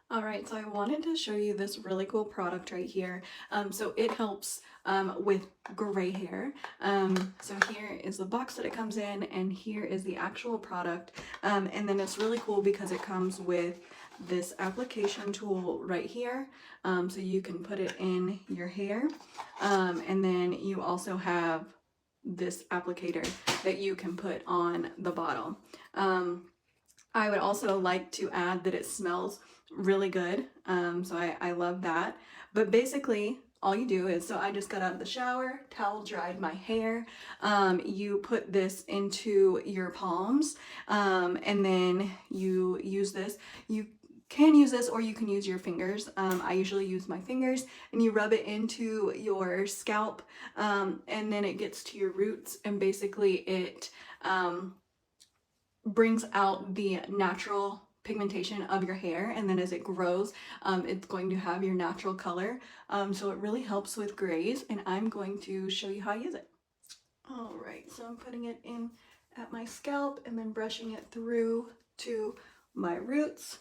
All right, so I wanted to show you this really cool product right here. So it helps with gray hair. So here is the box that it comes in, and here is the actual product. And then it's really cool because it comes with this application tool right here. So you can put it in your hair. And then you also have this applicator that you can put on the bottle. I would also like to add that it smells really good. So I love that. But basically, all you do is, so I just got out of the shower, towel dried my hair. You put this into your palms, and then you use this. You can use this or you can use your fingers. I usually use my fingers, and you rub it into your scalp, and then it gets to your roots, and basically it brings out the natural pigmentation of your hair, and then as it grows, it's going to have your natural color. So it really helps with grays, and I'm going to show you how I use it. All right, so I'm putting it in at my scalp and then brushing it through to my roots.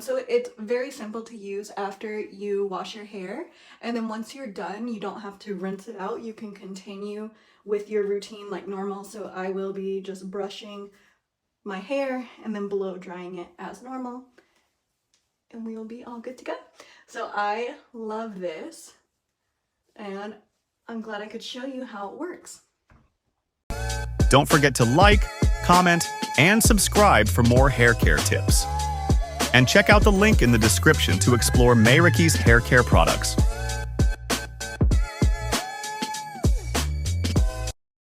So it's very simple to use after you wash your hair, and then once you're done, you don't have to rinse it out. You can continue with your routine like normal. So I will be just brushing my hair and then blow drying it as normal, and we will be all good to go. So I love this, and I'm glad I could show you how it works. Don't forget to like, comment, and subscribe for more hair care tips. And check out the link in the description to explore Mayraki's hair care products.